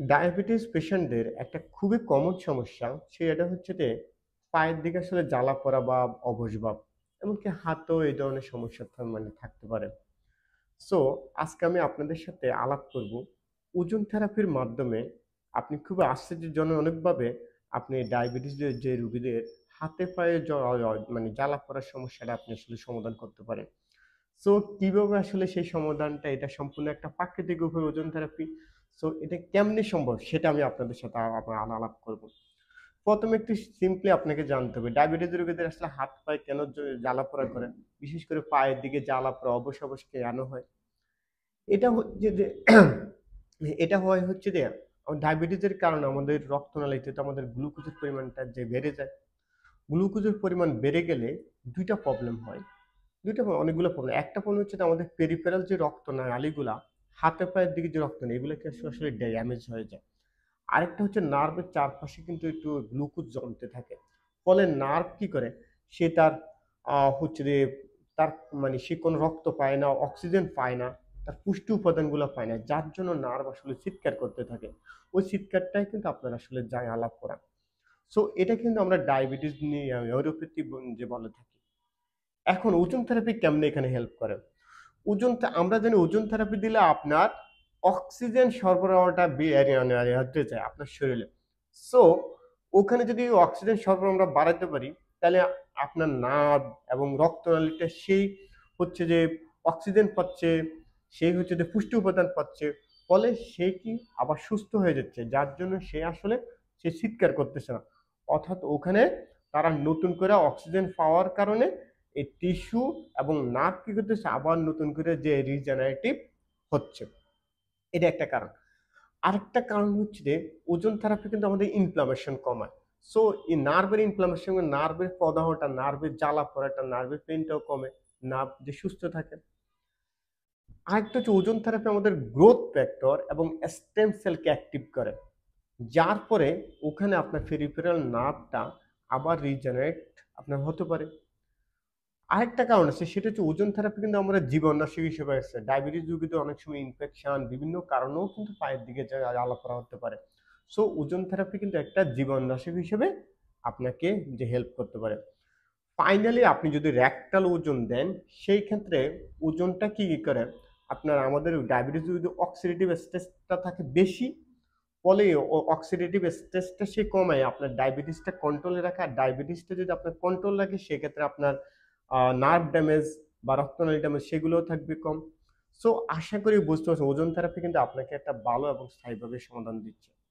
Diabetes পেশেন্টদের একটা খুবই কমন সমস্যা সেটা হচ্ছে যে পায়ের দিকে আসলে জ্বালা পড়া বা অবশ ভাব, এমনকি হাতেও এই ধরনের সমস্যা থাকতে পারে। সো আজকে আমি আপনাদের সাথে আলাপ করব ওজন থেরাপির মাধ্যমে আপনি খুব আশ্চর্যজনকভাবে আপনি ডায়াবেটিস যে রোগীদের হাতে পায়ে জ্বালা পড়ার সমস্যাটা আপনি আসলে সমাধান করতে পারেন। সো কিভাবে আসলে সেই সমাধানটা, এটা সম্পূর্ণ একটা প্রাকৃতিক উপায়ে ওজন থেরাপি। সো এটা কেমনে সম্ভব সেটা আমি আপনাদের সাথে আলাপ করব। ১ম একটু সিম্পলি আপনাকে জানতে হবে ডায়াবেটিস রোগীদের আসলে হাত পায়ে কেন জ্বালা-পোড়া করে? বিশেষ করে পায়ের দিকে জ্বালা-পোড়া অবশ কেন হয়? এটা হচ্ছে যে এটা হয় হচ্ছে যে ডায়াবেটিসের কারণে আমাদের রক্তনালীতে তো আমাদের গ্লুকোজের পরিমাণটা যে বেড়ে যায়। গ্লুকোজের পরিমাণ বেড়ে গেলে ২ টা প্রবলেম হয়। ২ টা অনেকগুলো প্রবলেম। একটা প্রবলেম হচ্ছে যে আমাদের পেরিফেরাল যে রক্তনালীগুলা, হাতে পায়ের দিকে যে রক্তনালী এগুলো কি আসলে ড্যামেজ হয়ে যায়। আরেকটা হচ্ছে নার্ভের চারপাশে কিন্তু একটু গ্লুকোজ জমতে থাকে। ফলে নার্ভ কি করে? সে তার হচ্ছে যে তার সে কোনো রক্ত পায় না, অক্সিজেন পায় না, তার পুষ্টি উপাদানগুলো পায় না। যার জন্য নার্ভ আসলে চিৎকার করতে থাকে। ওই চিৎকারটাই কিন্তু আপনার আসলে আলাপ করা। সো এটা কিন্তু আমরা ডায়াবেটিস নিয়ে নিউরোপ্যাথি যে বলে থাকি। এখন ওজন থেরাপি কেমনে এখানে হেল্প করে? আমরা জানি ওজন থেরাপি দিলে আপনার অক্সিজেন সরবরাহটা হতে যায় আপনার শরীরে। সো ওখানে যদি অক্সিজেন সরবরাহ আমরা বাড়াতে পারি, তাহলে আপনার নার্ভ এবং রক্তনালীটা সেই হচ্ছে যে অক্সিজেন পাচ্ছে, সেই হচ্ছে যে পুষ্টি উপাদান পাচ্ছে। ফলে সে কি আবার সুস্থ হয়ে যাচ্ছে। যার জন্য সে চিৎকার করতেছে না। অর্থাৎ ওখানে তারা নতুন করে অক্সিজেন পাওয়ার কারণে এই টিস্যু এবং নার্ভ কি করতেছে আবার নতুন করে যে রিজেনারেটিভ হচ্ছে। এটা একটা কারণ। আরেকটা কারণ হচ্ছে যে ওজন থেরাপি কিন্তু আমাদের ইনফ্লামেশন কমায়। সো এই নার্ভের ইনফ্লামেশন, নার্ভের প্রদাহটা, নার্ভের জ্বালা পোড়াটা, নার্ভের পেইনটাও কমে। নার্ভ যে সুস্থ থাকে। আরেকটা হচ্ছে ওজন থেরাপি আমাদের গ্রোথ ফ্যাক্টর এবং স্টেম সেলকে অ্যাক্টিভ করে। যার পরে ওখানে আপনার পেরিফেরাল নার্ভটা আবার রিজেনারেট আপনার হতে পারে। আরেকটা কারণ আছে সেটা হচ্ছে ওজন থেরাপি কিন্তু আমরা জীবননাশক হিসেবে আছে। ডায়াবেটিস রোগীদের অনেক সময় ইনফেকশন বিভিন্ন কারণেও কিন্তু পায়ের দিকে জ্বালা-পোড়া হতে পারে। সো ওজন থেরাপি কিন্তু একটা জীবননাশক হিসেবে আপনাকে হেল্প করতে পারে। ফাইনালি আপনি যদি রেকটাল ওজন দেন, সেই ক্ষেত্রে ওজনটা কি করে? আপনার আমাদের ডায়াবেটিস যদি অক্সিডেটিভ স্ট্রেসটা থাকে বেশি, ফলে অক্সিডেটিভ স্ট্রেসটা সে কমায় আপনার ডায়াবেটিসটা কন্ট্রোলে রাখে। আর ডায়াবেটিসটা যদি আপনার কন্ট্রোল রাখে সেক্ষেত্রে আপনার নার্ভ ড্যামেজ বা রক্তনালী ড্যামেজ সেগুলোও থাকবে কম। সো আশা করি বুঝতে পারছেন ওজন থেরাপি কিন্তু আপনাকে একটা ভালো এবং স্থায়ীভাবে সমাধান দিচ্ছে।